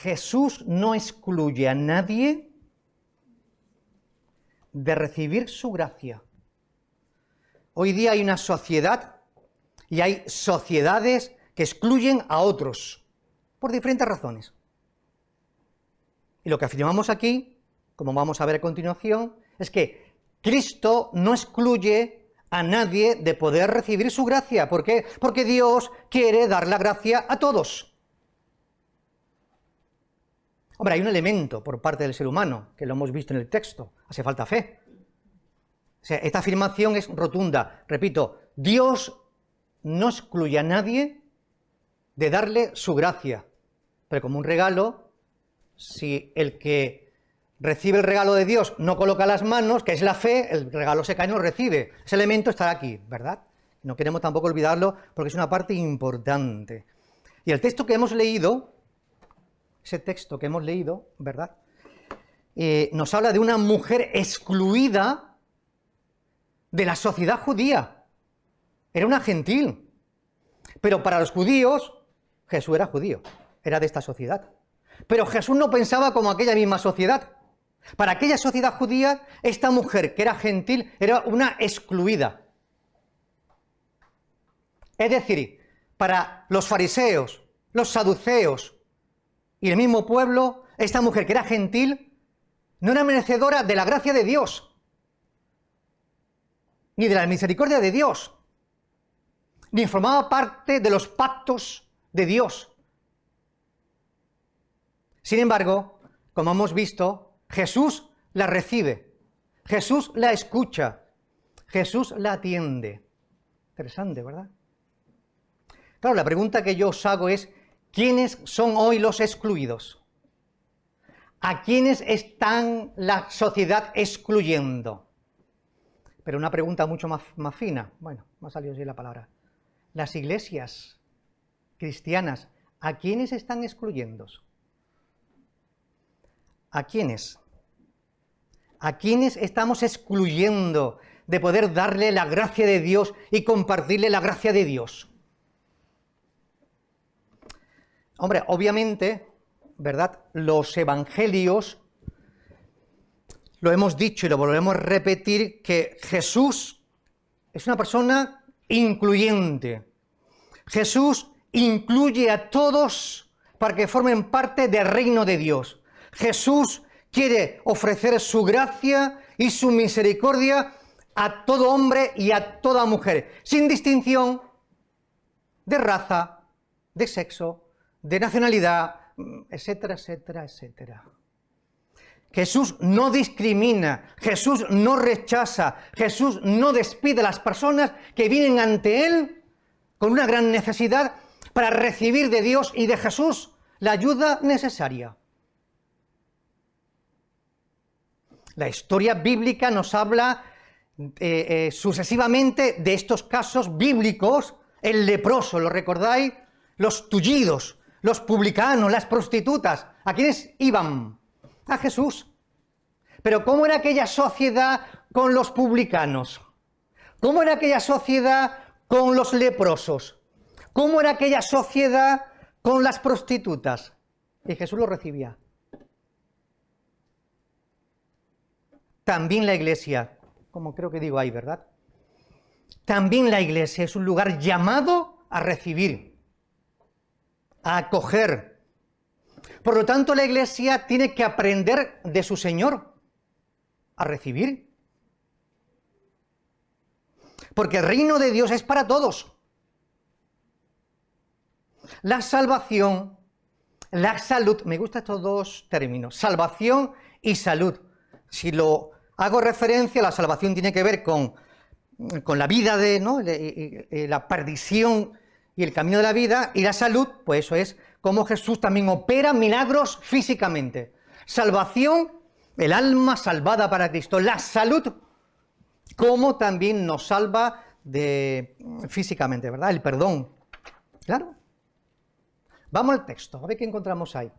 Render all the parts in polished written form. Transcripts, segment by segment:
Jesús no excluye a nadie de recibir su gracia. Hoy día hay una sociedad y hay sociedades que excluyen a otros por diferentes razones. Y lo que afirmamos aquí, como vamos a ver a continuación, es que Cristo no excluye a nadie de poder recibir su gracia. ¿Por qué? Porque Dios quiere dar la gracia a todos. Hombre, hay un elemento por parte del ser humano, que lo hemos visto en el texto, hace falta fe. O sea, esta afirmación es rotunda. Repito, Dios no excluye a nadie de darle su gracia, pero como un regalo, si el que recibe el regalo de Dios no coloca las manos, que es la fe, el regalo se cae y no lo recibe. Ese elemento estará aquí, ¿verdad? No queremos tampoco olvidarlo porque es una parte importante. Y el texto que hemos leído, ese texto que hemos leído, ¿verdad? Nos habla de una mujer excluida de la sociedad judía. Era una gentil. Pero para los judíos, Jesús era judío, era de esta sociedad. Pero Jesús no pensaba como aquella misma sociedad. Para aquella sociedad judía, esta mujer que era gentil era una excluida. Es decir, para los fariseos, los saduceos y el mismo pueblo, esta mujer que era gentil no era merecedora de la gracia de Dios, ni de la misericordia de Dios, ni formaba parte de los pactos de Dios. Sin embargo, como hemos visto, Jesús la recibe, Jesús la escucha, Jesús la atiende. Interesante, ¿verdad? Claro, la pregunta que yo os hago es, ¿quiénes son hoy los excluidos? ¿A quiénes están la sociedad excluyendo? Pero una pregunta mucho más fina, bueno, me ha salido así la palabra. Las iglesias cristianas, ¿a quiénes están excluyendo? ¿A quiénes? ¿A quiénes estamos excluyendo de poder darle la gracia de Dios y compartirle la gracia de Dios? Hombre, obviamente, ¿verdad? Los evangelios, lo hemos dicho y lo volvemos a repetir, que Jesús es una persona incluyente. Jesús incluye a todos para que formen parte del reino de Dios. Jesús quiere ofrecer su gracia y su misericordia a todo hombre y a toda mujer, sin distinción de raza, de sexo, de nacionalidad, etcétera, etcétera, etcétera. Jesús no discrimina, Jesús no rechaza, Jesús no despide a las personas que vienen ante Él con una gran necesidad para recibir de Dios y de Jesús la ayuda necesaria. La historia bíblica nos habla sucesivamente de estos casos bíblicos. El leproso, ¿lo recordáis? Los tullidos, los publicanos, las prostitutas. ¿A quiénes iban? A Jesús. Pero ¿cómo era aquella sociedad con los publicanos? ¿Cómo era aquella sociedad con los leprosos? ¿Cómo era aquella sociedad con las prostitutas? Y Jesús los recibía. También la iglesia, como creo que digo ahí, ¿verdad? También la iglesia es un lugar llamado a recibir, a acoger. Por lo tanto, la iglesia tiene que aprender de su Señor a recibir. Porque el reino de Dios es para todos. La salvación, la salud, me gustan estos dos términos, salvación y salud. Si lo hago referencia, la salvación tiene que ver con la vida, ¿no? La perdición y el camino de la vida, y la salud, pues eso es como Jesús también opera milagros físicamente. Salvación, el alma salvada para Cristo. La salud, como también nos salva físicamente, ¿verdad? El perdón. Claro. Vamos al texto, a ver qué encontramos ahí.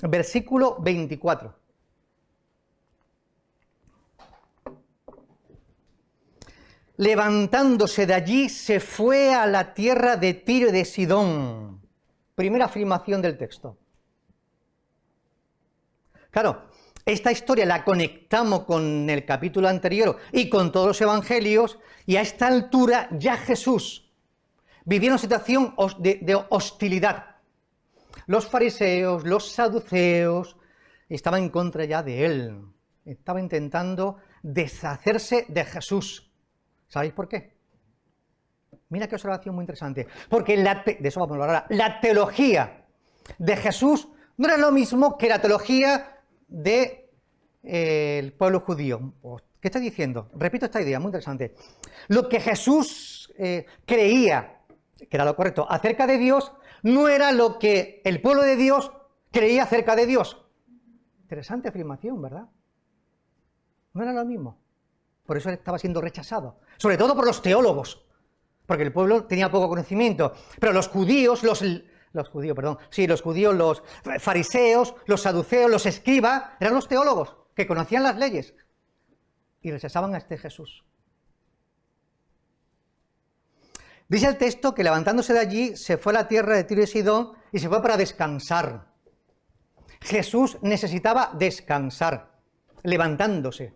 Versículo 24. Levantándose de allí, se fue a la tierra de Tiro y de Sidón. Primera afirmación del texto. Claro, esta historia la conectamos con el capítulo anterior y con todos los evangelios, y a esta altura ya Jesús vivía una situación de hostilidad. Los fariseos, los saduceos, estaban en contra ya de él. Estaba intentando deshacerse de Jesús. ¿Sabéis por qué? Mira qué observación muy interesante. Porque de eso vamos a hablar ahora. La teología de Jesús no era lo mismo que la teología del pueblo judío. ¿Qué está diciendo? Repito esta idea, muy interesante. Lo que Jesús creía, que era lo correcto, acerca de Dios, no era lo que el pueblo de Dios creía acerca de Dios. Interesante afirmación, ¿verdad? No era lo mismo. Por eso estaba siendo rechazado. Sobre todo por los teólogos. Porque el pueblo tenía poco conocimiento. Pero los judíos, los fariseos, los saduceos, los escribas, eran los teólogos que conocían las leyes y rechazaban a este Jesús. Dice el texto que levantándose de allí se fue a la tierra de Tiro y Sidón y se fue para descansar. Jesús necesitaba descansar, levantándose.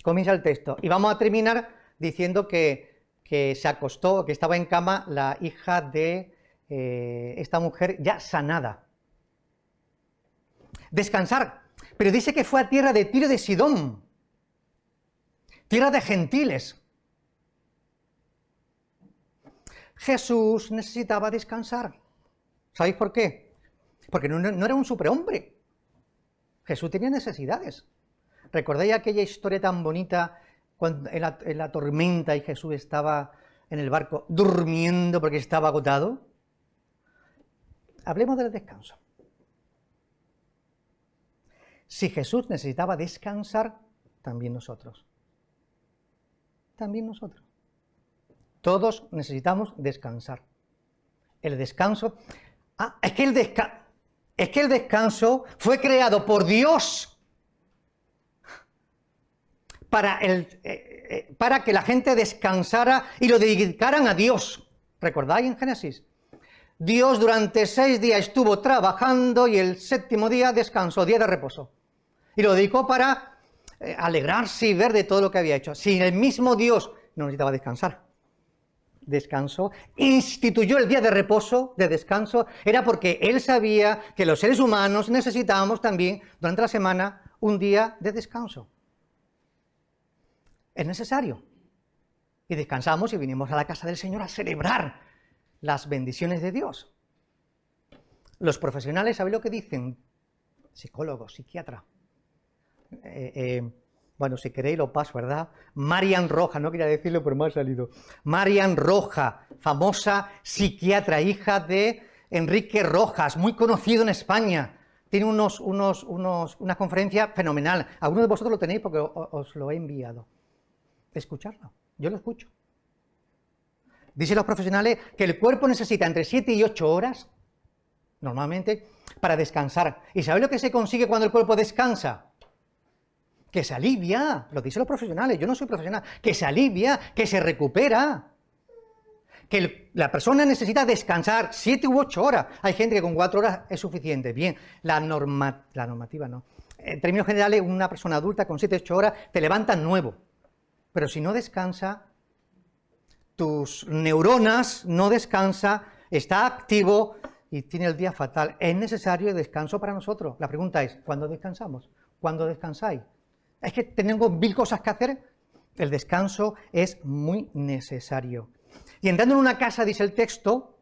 Comienza el texto. Y vamos a terminar diciendo que se acostó, que estaba en cama la hija de esta mujer ya sanada. Descansar. Pero dice que fue a tierra de Tiro y de Sidón. Tierra de gentiles. Jesús necesitaba descansar. ¿Sabéis por qué? Porque no era un superhombre. Jesús tenía necesidades. ¿Recordáis aquella historia tan bonita cuando en la tormenta y Jesús estaba en el barco durmiendo porque estaba agotado? Hablemos del descanso. Si Jesús necesitaba descansar, también nosotros. También nosotros. Todos necesitamos descansar. El descanso... es que el descanso fue creado por Dios para que la gente descansara y lo dedicaran a Dios. ¿Recordáis en Génesis? Dios durante 6 días estuvo trabajando y el 7º día descansó, día de reposo. Y lo dedicó para alegrarse y ver de todo lo que había hecho. Si el mismo Dios no necesitaba descansar, descansó, instituyó el día de reposo, de descanso, era porque Él sabía que los seres humanos necesitábamos también durante la semana un día de descanso. Es necesario. Y descansamos y vinimos a la casa del Señor a celebrar las bendiciones de Dios. Los profesionales, ¿sabéis lo que dicen? Psicólogos, psiquiatra. Bueno, si queréis lo paso, ¿verdad? Marian Roja, no quería decirlo, pero me ha salido. Marian Roja, famosa psiquiatra, hija de Enrique Rojas, muy conocido en España. Tiene una conferencia fenomenal. Algunos de vosotros lo tenéis porque os lo he enviado. Escucharlo, yo lo escucho. Dicen los profesionales que el cuerpo necesita entre 7 y 8 horas, normalmente, para descansar. ¿Y sabéis lo que se consigue cuando el cuerpo descansa? Que se alivia, lo dicen los profesionales, yo no soy profesional, que se alivia, que se recupera. Que la persona necesita descansar 7 u 8 horas. Hay gente que con 4 horas es suficiente. Bien, la normativa no. En términos generales, una persona adulta con 7 u 8 horas te levanta nuevo. Pero si no descansa, tus neuronas no descansa, está activo y tiene el día fatal. Es necesario el descanso para nosotros. La pregunta es, ¿cuándo descansamos? ¿Cuándo descansáis? ¿Es que tenemos 1000 cosas que hacer? El descanso es muy necesario. Y entrando en una casa, dice el texto,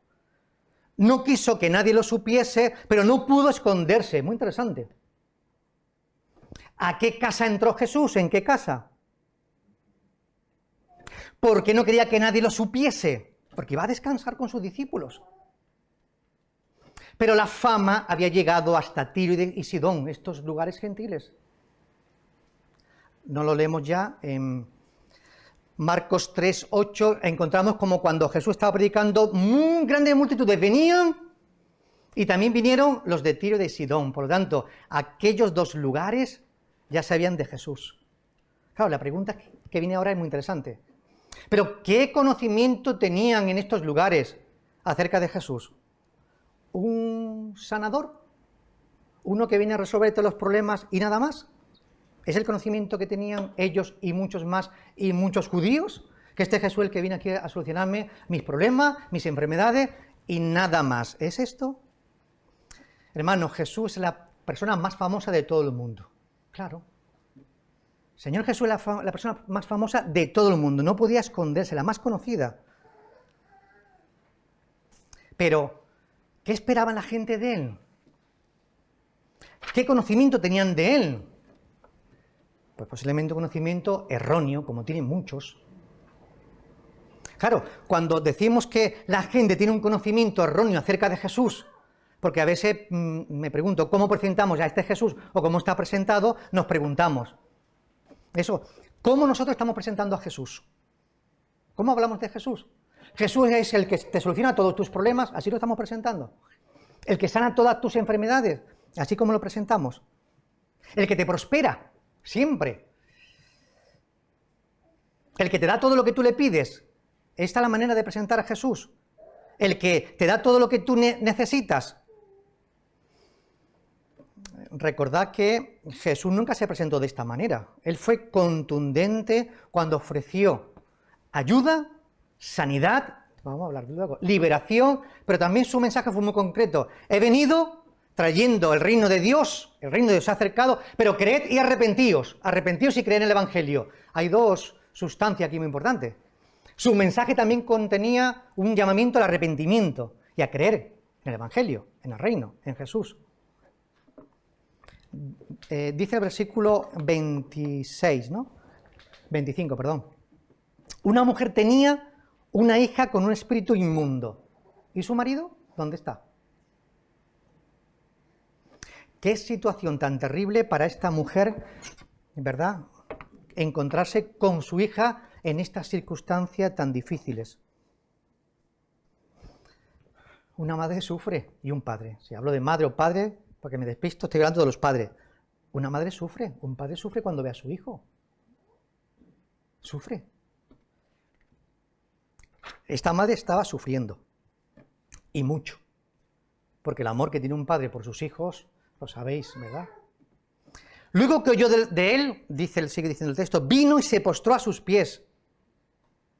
no quiso que nadie lo supiese, pero no pudo esconderse. Muy interesante. ¿A qué casa entró Jesús? ¿En qué casa? Porque no quería que nadie lo supiese, porque iba a descansar con sus discípulos. Pero la fama había llegado hasta Tiro y Sidón, estos lugares gentiles. No lo leemos ya, en Marcos 3, 8, encontramos como cuando Jesús estaba predicando, muy grandes multitudes venían y también vinieron los de Tiro y de Sidón. Por lo tanto, aquellos 2 lugares ya sabían de Jesús. Claro, la pregunta que viene ahora es muy interesante. Pero, ¿qué conocimiento tenían en estos lugares acerca de Jesús? ¿Un sanador? uno que viene a resolver todos los problemas y nada más. ¿Es el conocimiento que tenían ellos y muchos más y muchos judíos? Que este Jesús el que viene aquí a solucionarme mis problemas, mis enfermedades y nada más. ¿Es esto? Hermano, Jesús es la persona más famosa de todo el mundo. Claro. Señor Jesús es la persona más famosa de todo el mundo. No podía esconderse, la más conocida. Pero, ¿qué esperaban la gente de él? ¿Qué conocimiento tenían de él? Pues posiblemente un conocimiento erróneo, como tienen muchos. Claro, cuando decimos que la gente tiene un conocimiento erróneo acerca de Jesús, porque a veces me pregunto, ¿cómo presentamos a este Jesús o cómo está presentado? Nos preguntamos. Eso, ¿cómo nosotros estamos presentando a Jesús? ¿Cómo hablamos de Jesús? Jesús es el que te soluciona todos tus problemas, así lo estamos presentando. El que sana todas tus enfermedades, así como lo presentamos. El que te prospera, siempre. El que te da todo lo que tú le pides. Esta es la manera de presentar a Jesús. El que te da todo lo que tú necesitas. Recordad que Jesús nunca se presentó de esta manera. Él fue contundente cuando ofreció ayuda, sanidad, vamos a hablar luego, liberación, pero también su mensaje fue muy concreto. He venido trayendo el reino de Dios se ha acercado, pero creed y arrepentíos y creed en el Evangelio. Hay dos sustancias aquí muy importantes. Su mensaje también contenía un llamamiento al arrepentimiento y a creer en el Evangelio, en el reino, en Jesús. Dice el versículo 26, ¿no? 25, perdón. Una mujer tenía una hija con un espíritu inmundo. ¿Y su marido? ¿Dónde está? Qué situación tan terrible para esta mujer, ¿verdad? Encontrarse con su hija en estas circunstancias tan difíciles. Una madre sufre y un padre. Si hablo de madre o padre, porque me despisto, estoy hablando de los padres. Una madre sufre, un padre sufre cuando ve a su hijo. Sufre. Esta madre estaba sufriendo, y mucho, porque el amor que tiene un padre por sus hijos, lo sabéis, ¿verdad? Luego que oyó de él, sigue diciendo el texto, vino y se postró a sus pies.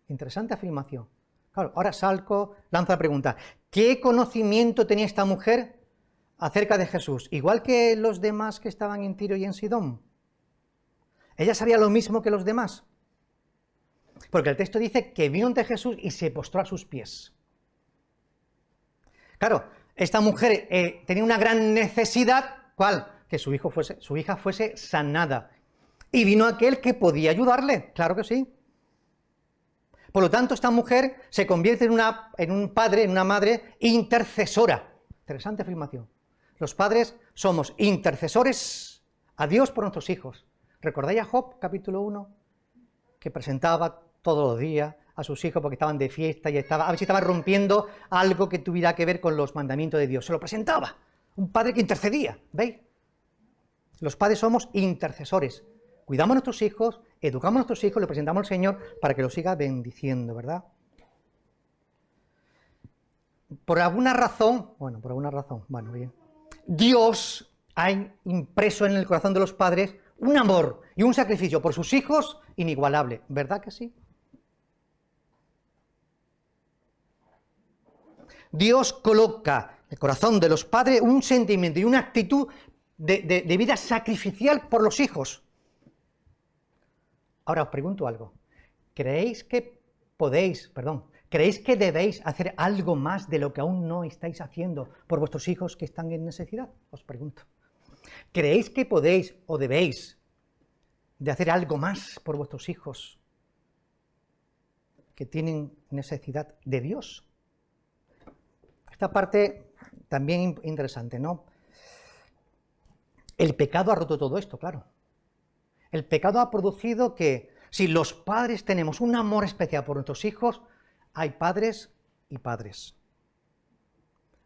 Interesante afirmación. Claro, ahora Salco lanza la pregunta, ¿qué conocimiento tenía esta mujer acerca de Jesús? Igual que los demás que estaban en Tiro y en Sidón. ¿Ella sabía lo mismo que los demás? Porque el texto dice que vino ante Jesús y se postró a sus pies. Claro, esta mujer tenía una gran necesidad, ¿cuál? Que su hija fuese sanada. Y vino aquel que podía ayudarle, claro que sí. Por lo tanto, esta mujer se convierte en un padre, en una madre intercesora. Interesante afirmación. Los padres somos intercesores a Dios por nuestros hijos. ¿Recordáis a Job, capítulo 1? Que presentaba todos los días a sus hijos porque estaban de fiesta y a ver si estaban rompiendo algo que tuviera que ver con los mandamientos de Dios. Se lo presentaba. Un padre que intercedía, ¿veis? Los padres somos intercesores. Cuidamos a nuestros hijos, educamos a nuestros hijos, le presentamos al Señor para que los siga bendiciendo, ¿verdad? Por alguna razón, bien. Dios ha impreso en el corazón de los padres un amor y un sacrificio por sus hijos inigualable, ¿verdad que sí? Dios coloca en el corazón de los padres un sentimiento y una actitud de vida sacrificial por los hijos. Ahora os pregunto algo. ¿Creéis que debéis hacer algo más de lo que aún no estáis haciendo por vuestros hijos que están en necesidad? Os pregunto. ¿Creéis que podéis o debéis de hacer algo más por vuestros hijos que tienen necesidad de Dios? Esta parte también interesante, ¿no? El pecado ha roto todo esto, claro. El pecado ha producido que, si los padres tenemos un amor especial por nuestros hijos, hay padres y padres.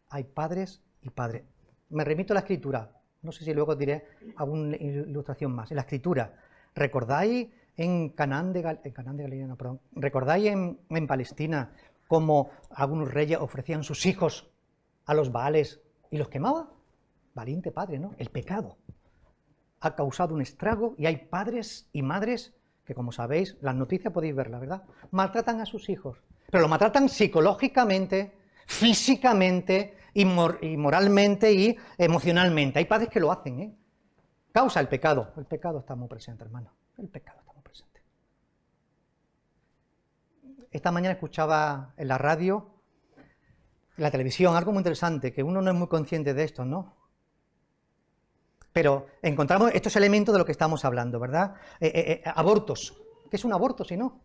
Hay padres y padres. Me remito a la Escritura. No sé si luego diré alguna ilustración más. En la Escritura, ¿recordáis en ¿recordáis en Palestina cómo algunos reyes ofrecían sus hijos a los Baales y los quemaban? Valiente padre, ¿no? El pecado ha causado un estrago y hay padres y madres que, como sabéis, las noticias podéis verlas, ¿verdad? Maltratan a sus hijos, pero lo maltratan psicológicamente, físicamente, y moralmente y emocionalmente. Hay padres que lo hacen, ¿eh? Causa el pecado. El pecado está muy presente, hermano. El pecado está muy presente. Esta mañana escuchaba en la radio, en la televisión, algo muy interesante, que uno no es muy consciente de esto, ¿no? Pero encontramos estos elementos de lo que estamos hablando, ¿verdad? Abortos. ¿Qué es un aborto si no?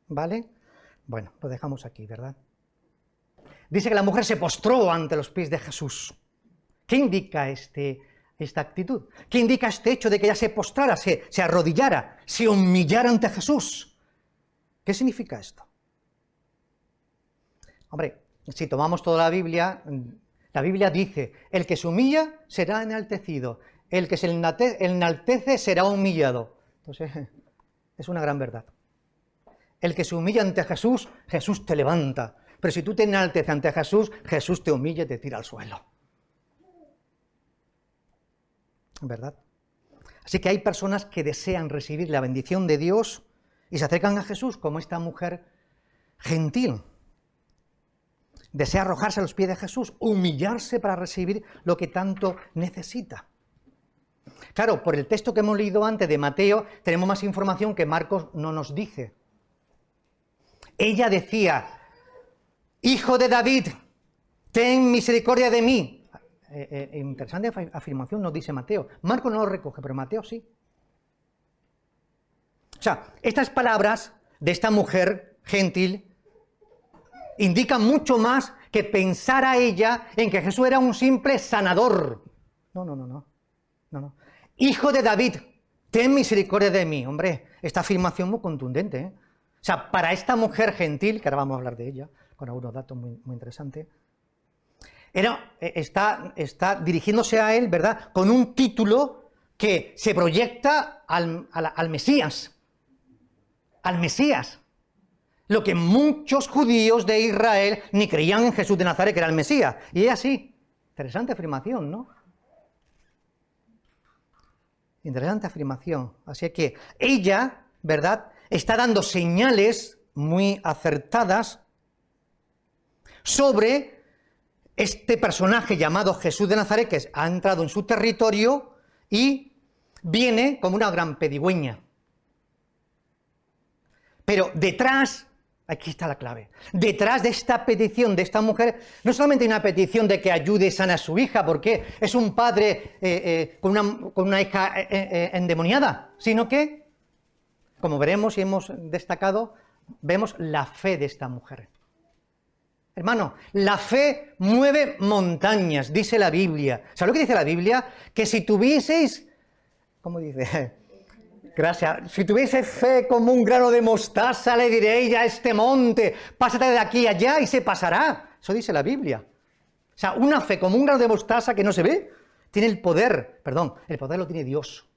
¿Vale? Bueno, lo dejamos aquí, ¿verdad? Dice que la mujer se postró ante los pies de Jesús. ¿Qué indica esta actitud? ¿Qué indica este hecho de que ella se postrara, se arrodillara, se humillara ante Jesús? ¿Qué significa esto? Hombre, si tomamos toda la Biblia dice, el que se humilla será enaltecido, el que se enaltece será humillado. Entonces, es una gran verdad. El que se humilla ante Jesús, Jesús te levanta. Pero si tú te enalteces ante Jesús, Jesús te humilla y te tira al suelo. ¿Verdad? Así que hay personas que desean recibir la bendición de Dios y se acercan a Jesús, como esta mujer gentil. Desea arrojarse a los pies de Jesús, humillarse para recibir lo que tanto necesita. Claro, por el texto que hemos leído antes de Mateo, tenemos más información que Marcos no nos dice. Ella decía, Hijo de David, ten misericordia de mí. Interesante afirmación nos dice Mateo. Marcos no lo recoge, pero Mateo sí. O sea, estas palabras de esta mujer gentil indican mucho más que pensar a ella en que Jesús era un simple sanador. No. Hijo de David, ten misericordia de mí. Hombre, esta afirmación muy contundente, ¿eh? O sea, para esta mujer gentil, que ahora vamos a hablar de ella, con algunos datos muy interesantes, está dirigiéndose a él, ¿verdad?, con un título que se proyecta al Mesías. Al Mesías. Lo que muchos judíos de Israel ni creían en Jesús de Nazaret, que era el Mesías. Y ella sí. Interesante afirmación, ¿no? Interesante afirmación. Así que ella, ¿verdad?, está dando señales muy acertadas sobre este personaje llamado Jesús de Nazaret, que ha entrado en su territorio y viene como una gran pedigüeña. Pero detrás, aquí está la clave, detrás de esta petición de esta mujer, no solamente hay una petición de que ayude y sane a su hija, porque es un padre con una hija endemoniada, sino que, como veremos y hemos destacado, vemos la fe de esta mujer. Hermano, la fe mueve montañas, dice la Biblia. ¿Sabes lo que dice la Biblia? Que si tuvieseis, ¿cómo dice? Gracias. Si tuvieseis fe como un grano de mostaza, le diréis a este monte, pásate de aquí a allá y se pasará. Eso dice la Biblia. O sea, una fe como un grano de mostaza que no se ve, tiene el poder lo tiene Dios,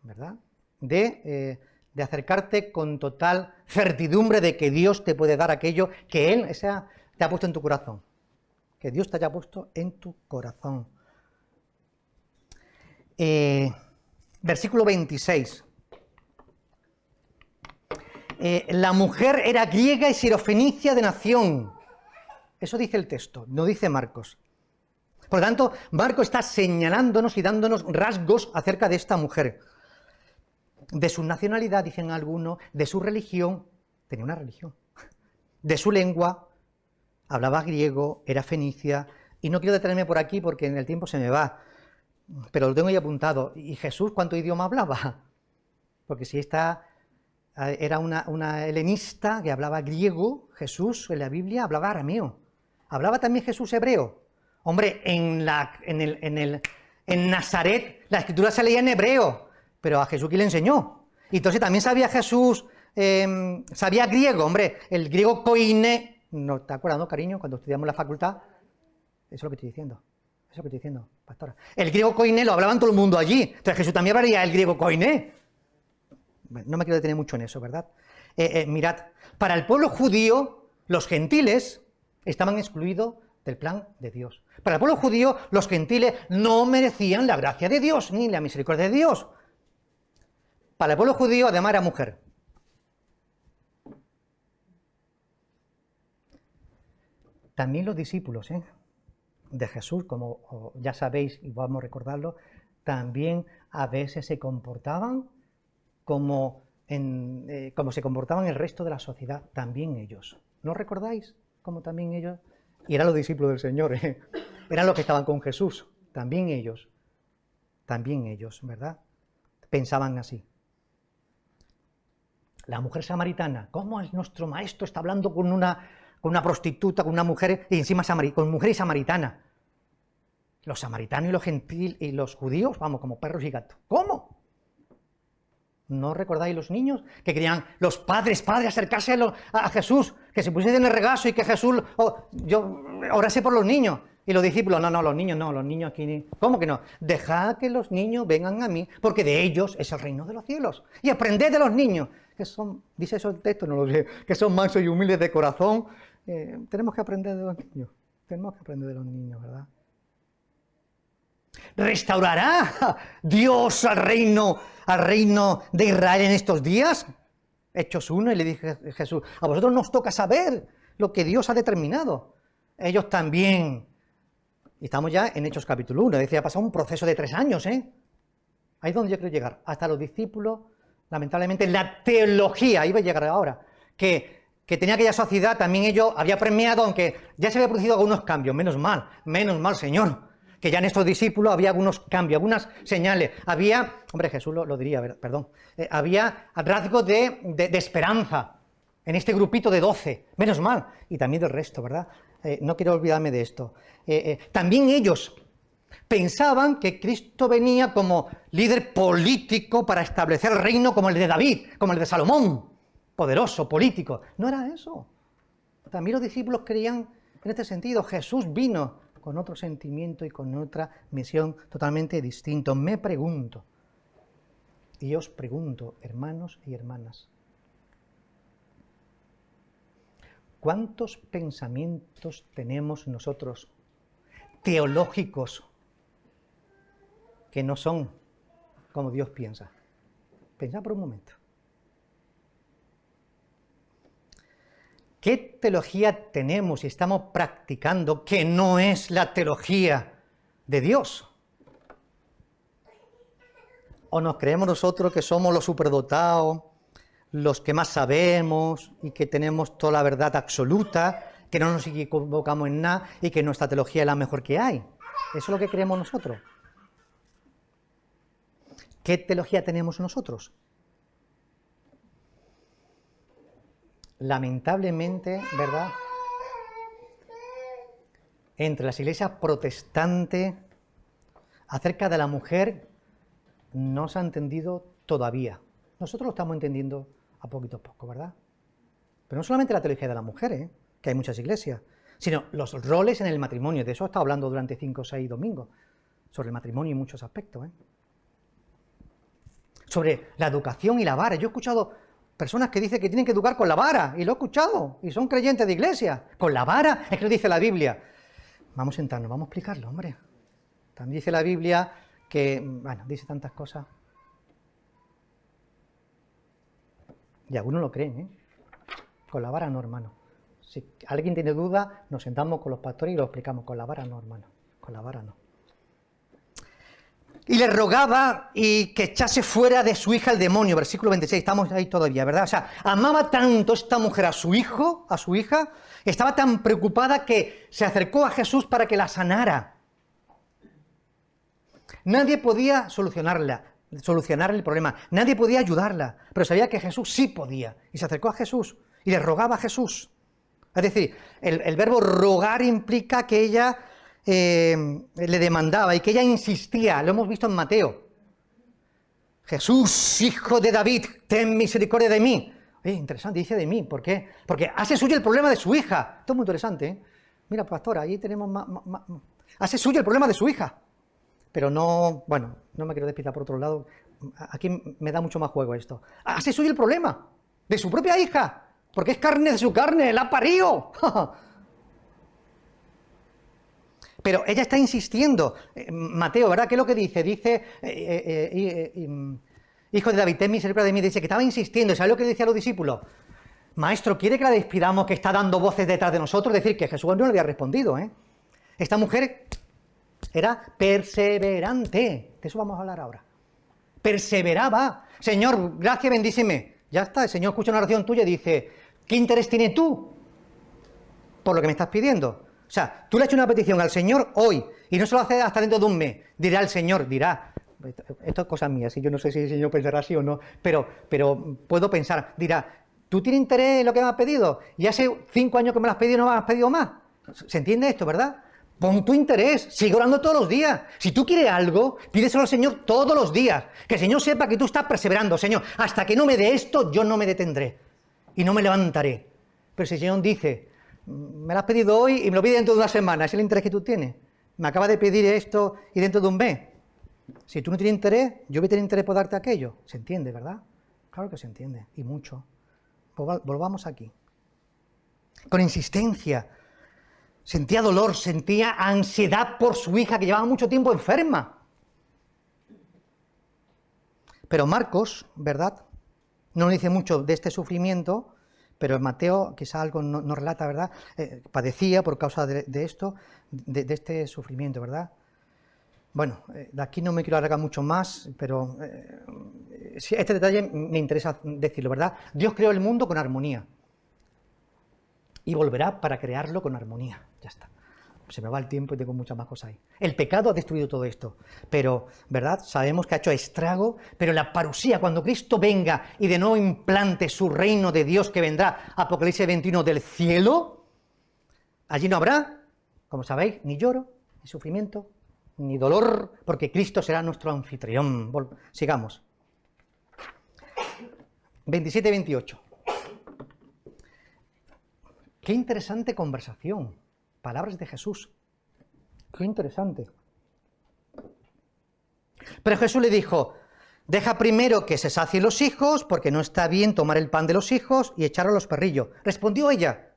¿verdad? De acercarte con total certidumbre de que Dios te puede dar aquello que Él te ha puesto en tu corazón. Que Dios te haya puesto en tu corazón. Versículo 26. La mujer era griega y sirofenicia de nación. Eso dice el texto, no dice Marcos. Por lo tanto, Marcos está señalándonos y dándonos rasgos acerca de esta mujer. De su nacionalidad, dicen algunos, de su religión, tenía una religión, de su lengua, hablaba griego, era fenicia, y no quiero detenerme por aquí porque en el tiempo se me va, pero lo tengo ahí apuntado. ¿Y Jesús cuánto idioma hablaba? Porque si esta era una helenista que hablaba griego, Jesús en la Biblia hablaba arameo. ¿Hablaba también Jesús hebreo? Hombre, en Nazaret la escritura se leía en hebreo, pero a Jesús ¿quién le enseñó? Y entonces también sabía Jesús, sabía griego, hombre, el griego koine, ¿no te acuerdas, no, cariño, cuando estudiamos en la facultad? Eso es lo que estoy diciendo, pastora. El griego koine lo hablaban todo el mundo allí, entonces Jesús también hablaría el griego koine. Bueno, no me quiero detener mucho en eso, ¿verdad? Mirad, para el pueblo judío, los gentiles estaban excluidos del plan de Dios. Para el pueblo judío, los gentiles no merecían la gracia de Dios, ni la misericordia de Dios. Para el pueblo judío, además, era mujer. También los discípulos de Jesús, como ya sabéis y vamos a recordarlo, también a veces se comportaban como se comportaban el resto de la sociedad, también ellos. ¿No recordáis cómo también ellos? Y eran los discípulos del Señor, eran los que estaban con Jesús, también ellos, ¿verdad? Pensaban así. La mujer samaritana, ¿cómo nuestro maestro está hablando con una prostituta, con una mujer, y encima con mujer y samaritana? Los samaritanos y los gentiles y los judíos, vamos, como perros y gatos. ¿Cómo? ¿No recordáis los niños que querían los padres acercarse a Jesús, que se pusiesen en el regazo y que Jesús, yo orase por los niños? Y los discípulos, no, los niños aquí, ¿cómo que no? Dejad que los niños vengan a mí, porque de ellos es el reino de los cielos. Y aprended de los niños, que son, dice eso el texto, no lo sé, que son mansos y humildes de corazón. Tenemos que aprender de los niños, ¿verdad? ¿Restaurará Dios al reino de Israel en estos días? Hechos 1, y le dije a Jesús, a vosotros nos toca saber lo que Dios ha determinado. Ellos también. Y estamos ya en Hechos capítulo 1, decía, ha pasado un proceso de 3 años, Ahí es donde yo quiero llegar. Hasta los discípulos, lamentablemente, la teología, iba a llegar ahora, que tenía aquella sociedad, también ellos había premiado, aunque ya se había producido algunos cambios, menos mal, Señor, que ya en estos discípulos había algunos cambios, algunas señales, había, hombre, Jesús lo diría, perdón, había rasgos de esperanza en este grupito de 12, menos mal, y también del resto, ¿verdad? No quiero olvidarme de esto. También ellos pensaban que Cristo venía como líder político para establecer el reino como el de David, como el de Salomón, poderoso, político. No era eso. También los discípulos creían en este sentido. Jesús vino con otro sentimiento y con otra misión totalmente distinta. Me pregunto, y os pregunto, hermanos y hermanas, ¿cuántos pensamientos tenemos nosotros teológicos que no son como Dios piensa? Pensad por un momento. ¿Qué teología tenemos y estamos practicando que no es la teología de Dios? ¿O nos creemos nosotros que somos los superdotados, los que más sabemos y que tenemos toda la verdad absoluta, que no nos equivocamos en nada y que nuestra teología es la mejor que hay? Eso es lo que creemos nosotros. ¿Qué teología tenemos nosotros? Lamentablemente, ¿verdad? Entre las iglesias protestantes, acerca de la mujer, no se ha entendido todavía. Nosotros lo estamos entendiendo a poquito ¿verdad? Pero no solamente la teología de la mujer, que hay muchas iglesias, sino los roles en el matrimonio. De eso he estado hablando durante 5 o 6 domingos, sobre el matrimonio y muchos aspectos. Sobre la educación y la vara. Yo he escuchado personas que dicen que tienen que educar con la vara, y lo he escuchado, y son creyentes de iglesia. Con la vara, es que lo dice la Biblia. Vamos a sentarnos, vamos a explicarlo, hombre. También dice la Biblia que, bueno, dice tantas cosas. Y algunos lo creen, Con la vara no, hermano. Si alguien tiene duda, nos sentamos con los pastores y lo explicamos. Con la vara no, hermano. Con la vara no. Y le rogaba y que echase fuera de su hija el demonio, versículo 26, estamos ahí todavía, ¿verdad? O sea, amaba tanto esta mujer a su hija, estaba tan preocupada que se acercó a Jesús para que la sanara. Nadie podía solucionar el problema, nadie podía ayudarla, pero sabía que Jesús sí podía, y se acercó a Jesús y le rogaba a Jesús. Es decir, el verbo rogar implica que ella le demandaba y que ella insistía, lo hemos visto en Mateo. Jesús, hijo de David, ten misericordia de mí. Interesante, dice de mí, ¿por qué? Porque hace suyo el problema de su hija. Esto es muy interesante, Mira, pastora, ahí tenemos hace suyo el problema de su hija. Pero no, bueno, no me quiero despistar por otro lado, aquí me da mucho más juego esto. Hace suyo el problema de su propia hija, porque es carne de su carne, la parió. Pero ella está insistiendo. Mateo, ¿verdad? ¿Qué es lo que dice? Dice, hijo de David, ten misericordia de mí. Dice que estaba insistiendo. ¿Sabes lo que decía a los discípulos? Maestro, ¿quiere que la despidamos que está dando voces detrás de nosotros? Es decir, que Jesús no le había respondido, ¿eh? Esta mujer era perseverante. De eso vamos a hablar ahora. Perseveraba. Señor, gracias, bendíceme. Ya está, el Señor escucha una oración tuya y dice, ¿qué interés tienes tú por lo que me estás pidiendo? O sea, tú le has hecho una petición al Señor hoy y no se lo haces hasta dentro de un mes. Dirá el Señor, dirá, esto es cosa mía, si yo no sé si el Señor pensará así o no, pero puedo pensar, dirá, ¿tú tienes interés en lo que me has pedido? Y hace 5 años que me lo has pedido y no me has pedido más. ¿Se entiende esto, verdad? Pon tu interés, sigue orando todos los días. Si tú quieres algo, pídeselo al Señor todos los días. Que el Señor sepa que tú estás perseverando. Señor, hasta que no me dé esto, yo no me detendré. Y no me levantaré. Pero si el Señor dice, me lo has pedido hoy y me lo pide dentro de una semana, ¿es el interés que tú tienes? Me acabas de pedir esto y dentro de un mes. Si tú no tienes interés, yo voy a tener interés por darte aquello. ¿Se entiende, verdad? Claro que se entiende, y mucho. Volvamos aquí. Con insistencia. Sentía dolor, sentía ansiedad por su hija que llevaba mucho tiempo enferma. Pero Marcos, ¿verdad? No nos dice mucho de este sufrimiento, pero Mateo quizá algo nos relata, ¿verdad? Padecía por causa de esto, de este sufrimiento, ¿verdad? Bueno, de aquí no me quiero alargar mucho más, pero este detalle me interesa decirlo, ¿verdad? Dios creó el mundo con armonía. Y volverá para crearlo con armonía. Ya está. Se me va el tiempo y tengo muchas más cosas ahí. El pecado ha destruido todo esto. Pero, ¿verdad? Sabemos que ha hecho estrago, pero la parusía, cuando Cristo venga y de nuevo implante su reino de Dios que vendrá, Apocalipsis 21, del cielo, allí no habrá, como sabéis, ni lloro, ni sufrimiento, ni dolor, porque Cristo será nuestro anfitrión. Sigamos. 27-28. Qué interesante conversación. Palabras de Jesús. Qué interesante. Pero Jesús le dijo, deja primero que se sacien los hijos, porque no está bien tomar el pan de los hijos y echarlo a los perrillos. Respondió ella.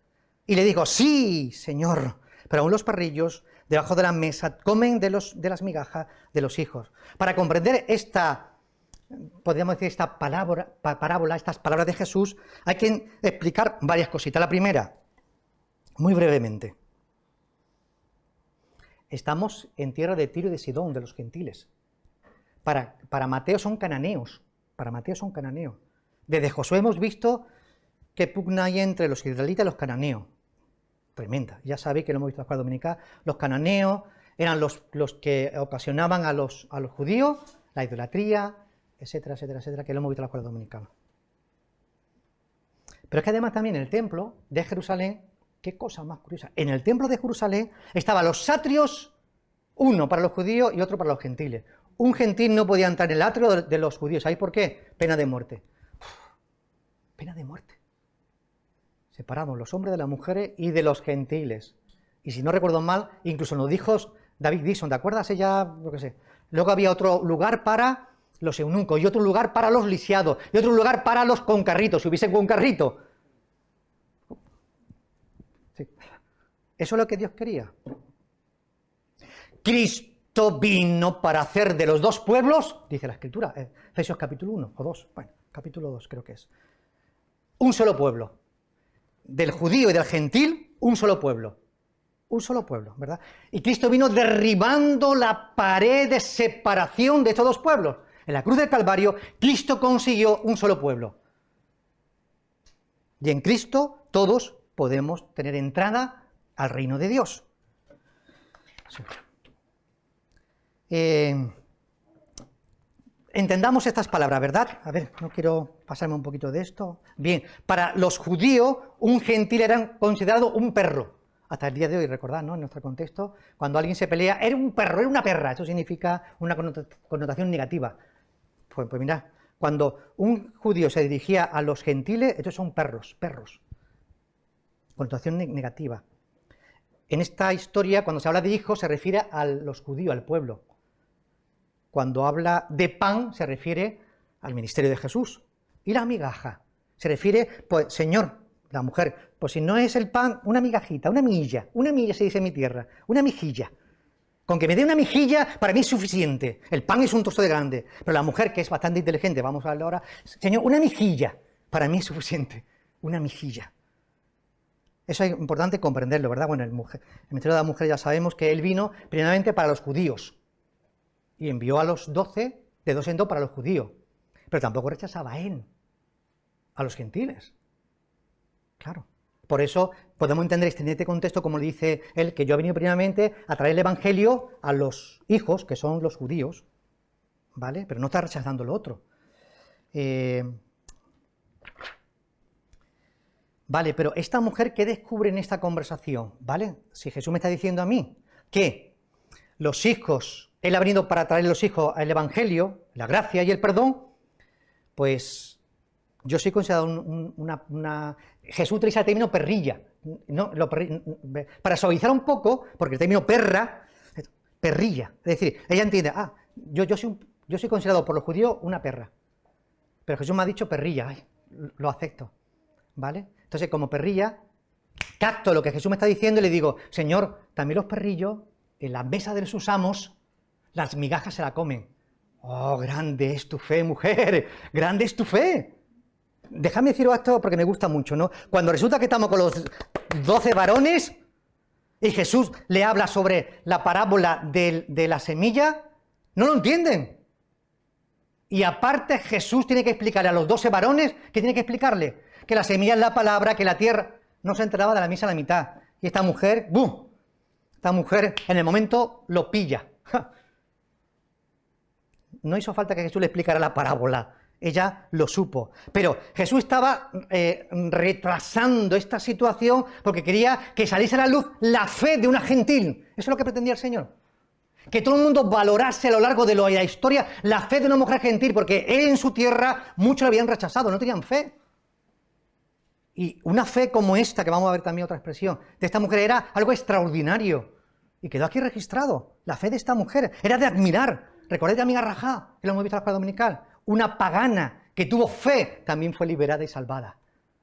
Y le dijo, sí, Señor, pero aún los perrillos debajo de la mesa comen de las migajas de los hijos. Para comprender podríamos decir, esta parábola, estas palabras de Jesús, hay que explicar varias cositas. La primera, muy brevemente. Estamos en tierra de Tiro y de Sidón, de los gentiles. Para Mateo son cananeos. Para Mateo son cananeos. Desde Josué hemos visto que pugna hay entre los israelitas y los cananeos. Tremenda. Ya sabéis que lo hemos visto en la escuela dominical. Los cananeos eran los que ocasionaban a los judíos la idolatría, etcétera, etcétera, etcétera, que lo hemos visto en la escuela dominical. Pero es que además también en el templo de Jerusalén, qué cosa más curiosa, en el templo de Jerusalén estaban los atrios, uno para los judíos y otro para los gentiles. Un gentil no podía entrar en el atrio de los judíos. ¿Sabéis por qué? Pena de muerte. Pena de muerte. Separados los hombres de las mujeres y de los gentiles. Y si no recuerdo mal, incluso nos dijo David Dixon, ¿te acuerdas? Ella, lo que sé. Luego había otro lugar para los eunucos, y otro lugar para los lisiados, y otro lugar para los con carritos, si hubiesen con carrito. Sí. Eso es lo que Dios quería. Cristo vino para hacer de los dos pueblos, dice la Escritura, Efesios capítulo 1 o 2, bueno, capítulo 2 creo que es, un solo pueblo. Del judío y del gentil, un solo pueblo. Un solo pueblo, ¿verdad? Y Cristo vino derribando la pared de separación de estos dos pueblos. En la cruz del Calvario, Cristo consiguió un solo pueblo. Y en Cristo todos podemos tener entrada al reino de Dios. Entendamos estas palabras, ¿verdad? A ver, no quiero pasarme un poquito de esto. Bien, para los judíos, un gentil era considerado un perro. Hasta el día de hoy, recordad, ¿no? En nuestro contexto, cuando alguien se pelea, era un perro, era una perra. Eso significa una connotación negativa. Pues mirad, cuando un judío se dirigía a los gentiles, estos son perros. Connotación negativa. En esta historia, cuando se habla de hijos, se refiere a los judíos, al pueblo. Cuando habla de pan, se refiere al ministerio de Jesús. Y la migaja, se refiere, pues, Señor, la mujer, pues si no es el pan, una migajita, una milla se dice en mi tierra, una mijilla. Con que me dé una mejilla, para mí es suficiente. El pan es un trozo de grande. Pero la mujer, que es bastante inteligente, vamos a hablar ahora, Señor, una mejilla, para mí es suficiente. Una mejilla. Eso es importante comprenderlo, ¿verdad? Bueno, el misterio de la mujer ya sabemos que él vino primeramente para los judíos. Y envió a los 12, de 2 en 2 para los judíos. Pero tampoco rechazaba a él, a los gentiles. Claro. Por eso podemos entender en este contexto, como le dice él, que yo he venido primeramente a traer el evangelio a los hijos, que son los judíos, ¿vale? Pero no está rechazando lo otro. Vale, pero esta mujer, ¿qué descubre en esta conversación? ¿Vale? Si Jesús me está diciendo a mí que los hijos, él ha venido para traer los hijos al evangelio, la gracia y el perdón, pues yo soy considerado una... Jesús utiliza el término perrilla, ¿no? Para suavizar un poco, porque el término perrilla, es decir, ella entiende, yo soy considerado por los judíos una perra, pero Jesús me ha dicho perrilla, lo acepto, ¿vale? Entonces, como perrilla, capto lo que Jesús me está diciendo y le digo, Señor, también los perrillos, en la mesa de sus amos, las migajas se la comen. Oh, grande es tu fe, mujer, grande es tu fe. Déjame deciros esto porque me gusta mucho, ¿no? Cuando resulta que estamos con los 12 varones y Jesús le habla sobre la parábola de la semilla, no lo entienden. Y aparte Jesús tiene que explicarle a los 12 varones, ¿qué tiene que explicarle? Que la semilla es la palabra, que la tierra no se enteraba de la misa a la mitad. Y esta mujer, ¡bum! Esta mujer en el momento lo pilla. ¡Ja! No hizo falta que Jesús le explicara la parábola. Ella lo supo. Pero Jesús estaba retrasando esta situación porque quería que saliese a la luz la fe de una gentil. Eso es lo que pretendía el Señor. Que todo el mundo valorase a lo largo de la historia la fe de una mujer gentil, porque él en su tierra muchos lo habían rechazado, no tenían fe. Y una fe como esta, que vamos a ver también otra expresión, de esta mujer era algo extraordinario. Y quedó aquí registrado. La fe de esta mujer era de admirar. Recordad a amiga Rajá, que lo hemos visto en la escuela dominical. Una pagana que tuvo fe también fue liberada y salvada.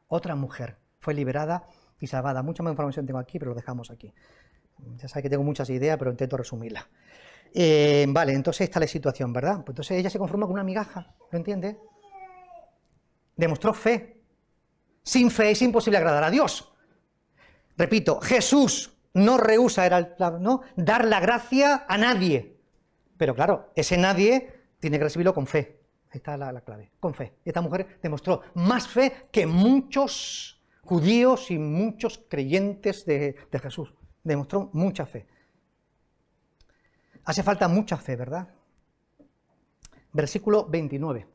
Otra mujer fue liberada y salvada. Mucha más información tengo aquí, pero lo dejamos aquí. Ya sabéis que tengo muchas ideas, pero intento resumirlas. Vale, entonces esta es la situación, ¿verdad? Pues entonces ella se conforma con una migaja, ¿lo entiendes? Demostró fe. Sin fe es imposible agradar a Dios. Repito, Jesús no rehúsa dar la gracia a nadie. Pero claro, ese nadie tiene que recibirlo con fe. Ahí está la clave, con fe. Esta mujer demostró más fe que muchos judíos y muchos creyentes de Jesús. Demostró mucha fe. Hace falta mucha fe, ¿verdad? Versículo 29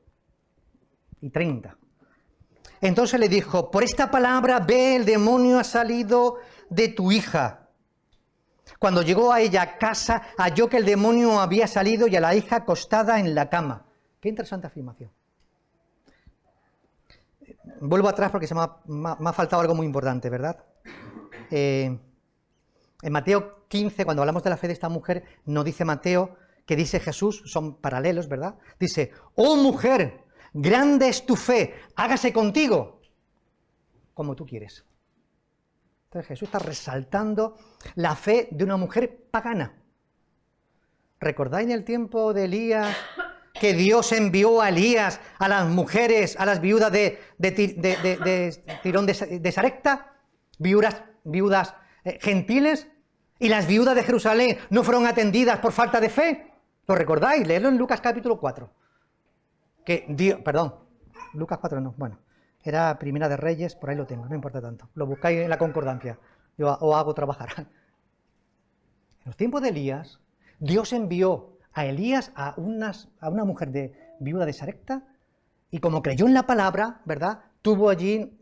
y 30. Entonces le dijo, por esta palabra, ve, el demonio ha salido de tu hija. Cuando llegó a ella a casa, halló que el demonio había salido y a la hija acostada en la cama. Qué interesante afirmación. Vuelvo atrás porque me ha faltado algo muy importante, ¿verdad? En Mateo 15, cuando hablamos de la fe de esta mujer, no dice Mateo que dice Jesús, son paralelos, ¿verdad? Dice, oh mujer, grande es tu fe, hágase contigo como tú quieres. Entonces Jesús está resaltando la fe de una mujer pagana. ¿Recordáis en el tiempo de Elías que Dios envió a Elías a las mujeres, a las viudas de Tirón de Sarepta? Viudas gentiles, y las viudas de Jerusalén no fueron atendidas por falta de fe. ¿Lo recordáis? Leedlo en Lucas capítulo 4. Lucas 4 no, bueno, era Primera de Reyes, por ahí lo tengo, no importa tanto. Lo buscáis en la concordancia, yo os hago trabajar. En los tiempos de Elías, Dios envió a Elías a una mujer viuda de Sarepta, y como creyó en la palabra, ¿verdad?, tuvo allí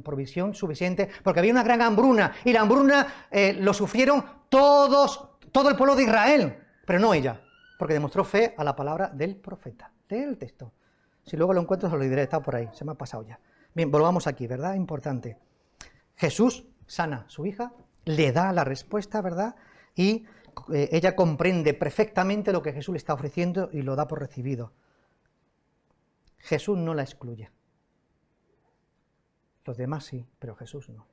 provisión suficiente, porque había una gran hambruna, y la hambruna lo sufrieron todo el pueblo de Israel, pero no ella, porque demostró fe a la palabra del profeta. Lee el texto. Si luego lo encuentro, se lo diré, está por ahí, se me ha pasado ya. Bien, volvamos aquí, ¿verdad? Importante. Jesús sana a su hija, le da la respuesta, ¿verdad? Y ella comprende perfectamente lo que Jesús le está ofreciendo y lo da por recibido. Jesús no la excluye. Los demás sí, pero Jesús no.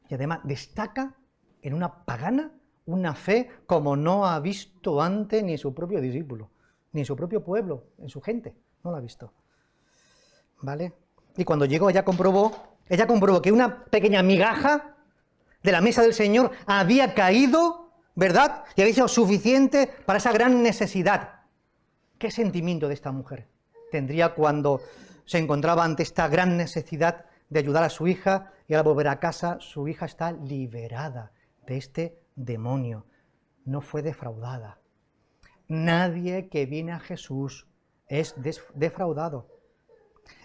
Y además destaca en una pagana una fe como no ha visto antes ni en su propio discípulo, ni en su propio pueblo, en su gente, no la ha visto. ¿Vale? Y cuando llegó ella comprobó que una pequeña migaja de la mesa del Señor había caído, ¿verdad? Y había sido suficiente para esa gran necesidad. ¿Qué sentimiento de esta mujer tendría cuando se encontraba ante esta gran necesidad de ayudar a su hija y al volver a casa su hija está liberada de este demonio? No fue defraudada. Nadie que viene a Jesús es defraudado.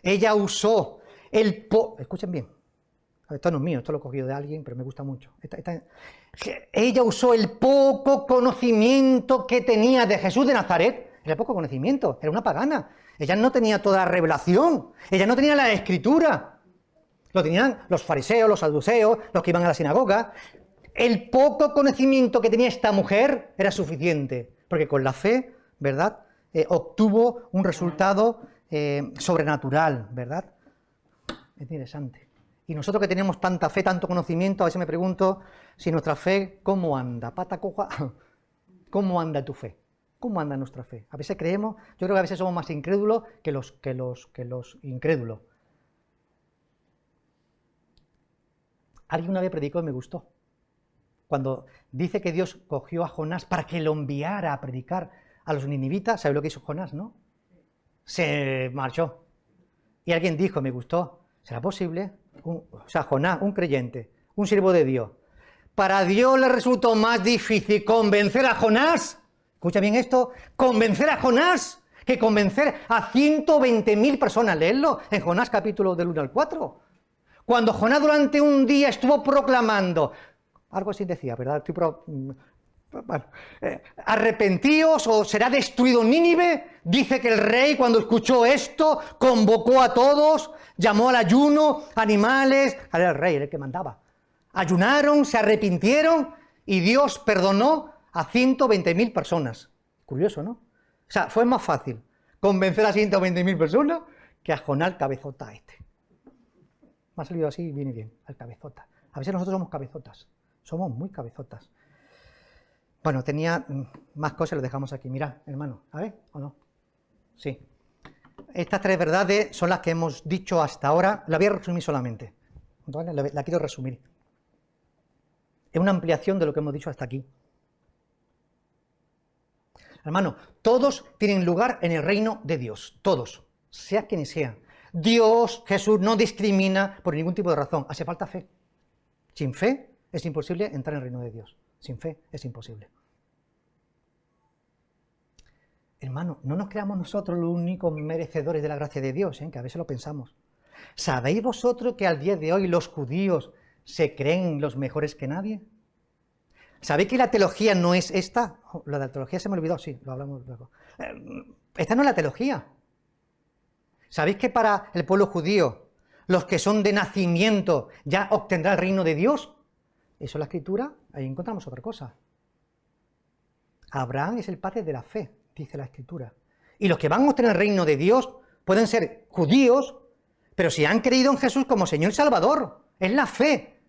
Ella usó escuchen bien, esto no es mío, esto lo he cogido de alguien, pero me gusta mucho. Ella usó el poco conocimiento que tenía de Jesús de Nazaret. Era poco conocimiento, era una pagana. Ella no tenía toda la revelación, ella no tenía la escritura. Lo tenían los fariseos, los saduceos, los que iban a la sinagoga. El poco conocimiento que tenía esta mujer era suficiente, porque con la fe, ¿verdad?, obtuvo un resultado sobrenatural, ¿verdad? Es interesante. Y nosotros que tenemos tanta fe, tanto conocimiento, a veces me pregunto si nuestra fe, ¿cómo anda? ¿Pata coja? ¿Cómo anda tu fe? ¿Cómo anda nuestra fe? A veces creemos, yo creo que a veces somos más incrédulos que los incrédulos. Alguien una vez predicó y me gustó. Cuando dice que Dios cogió a Jonás para que lo enviara a predicar a los ninivitas, ¿sabe lo que hizo Jonás, no? Se marchó. Y alguien dijo, me gustó, ¿será posible? Jonás, un creyente, un siervo de Dios. ¿Para Dios le resultó más difícil convencer a Jonás? Escucha bien esto, convencer a Jonás que convencer a 120.000 personas. Leedlo en Jonás capítulo del 1 al 4. Cuando Jonás durante un día estuvo proclamando, algo así decía, ¿verdad? Arrepentíos o será destruido Nínive. Dice que el rey, cuando escuchó esto, convocó a todos, llamó al ayuno, animales, era el rey, el que mandaba. Ayunaron, se arrepintieron y Dios perdonó a 120.000 personas. Curioso, ¿no? O sea, fue más fácil convencer a 120.000 personas que a Jonás cabezota este. Me ha salido así, viene bien, al cabezota. A veces nosotros somos cabezotas, somos muy cabezotas. Bueno, tenía más cosas, lo dejamos aquí. Mirad, hermano, ¿a ver o no? Sí. Estas tres verdades son las que hemos dicho hasta ahora. La voy a resumir solamente. ¿Vale? La quiero resumir. Es una ampliación de lo que hemos dicho hasta aquí. Hermano, todos tienen lugar en el reino de Dios. Todos, sea quienes sean. Dios, Jesús, no discrimina por ningún tipo de razón. Hace falta fe. Sin fe es imposible entrar en el reino de Dios. Sin fe es imposible. Hermano, no nos creamos nosotros los únicos merecedores de la gracia de Dios, que a veces lo pensamos. ¿Sabéis vosotros que al día de hoy los judíos se creen los mejores que nadie? ¿Sabéis que la teología no es esta? Oh, la de la teología se me olvidó, sí, lo hablamos luego. Esta no es la teología. ¿Sabéis que para el pueblo judío, los que son de nacimiento ya obtendrán el reino de Dios? Eso es la Escritura, ahí encontramos otra cosa. Abraham es el padre de la fe, dice la Escritura. Y los que van a obtener el reino de Dios pueden ser judíos, pero si han creído en Jesús como Señor y Salvador, es la fe.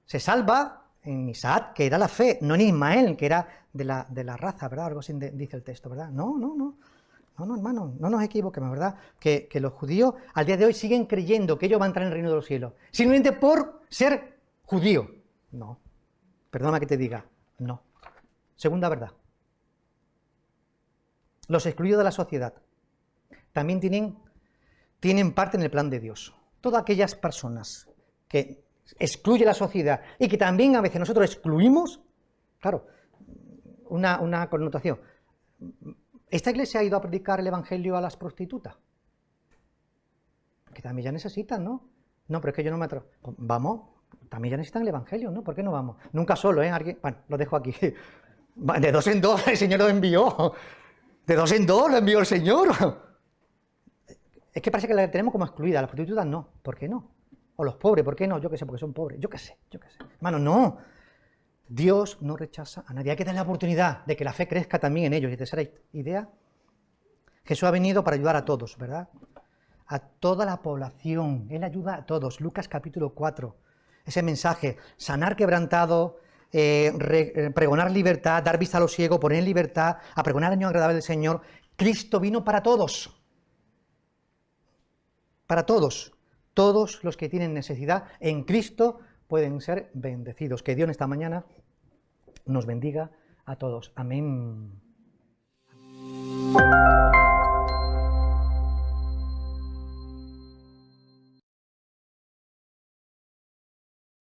Se salva en Isaac, que era la fe, no en Ismael, que era de la raza, ¿verdad? Algo así dice el texto, ¿verdad? No, hermano, no nos equivoquemos, ¿verdad? Que los judíos al día de hoy siguen creyendo que ellos van a entrar en el reino de los cielos, simplemente por ser judío. No, perdona que te diga, no. Segunda verdad. Los excluidos de la sociedad también tienen parte en el plan de Dios. Todas aquellas personas que excluyen la sociedad y que también a veces nosotros excluimos, claro, una connotación. ¿Esta iglesia ha ido a predicar el evangelio a las prostitutas? Que también ya necesitan, ¿no? No, pero es que yo no me atrevo. Pues vamos, también ya necesitan el evangelio, ¿no? ¿Por qué no vamos? Nunca solo, ¿eh? Alguien... Bueno, lo dejo aquí. De 2 en 2 el Señor lo envió. De 2 en 2 lo envió el Señor. Es que parece que la tenemos como excluida. Las prostitutas no. ¿Por qué no? O los pobres, ¿por qué no? Yo qué sé, porque son pobres. Yo qué sé. Hermano, no. Dios no rechaza a nadie. Hay que darle la oportunidad de que la fe crezca también en ellos. Y tercera idea, Jesús ha venido para ayudar a todos, ¿verdad? A toda la población. Él ayuda a todos. Lucas capítulo 4. Ese mensaje, sanar quebrantado, pregonar libertad, dar vista a los ciegos, poner en libertad, a pregonar el año agradable del Señor. Cristo vino para todos. Para todos. Todos los que tienen necesidad en Cristo pueden ser bendecidos. Que Dios en esta mañana nos bendiga a todos. Amén.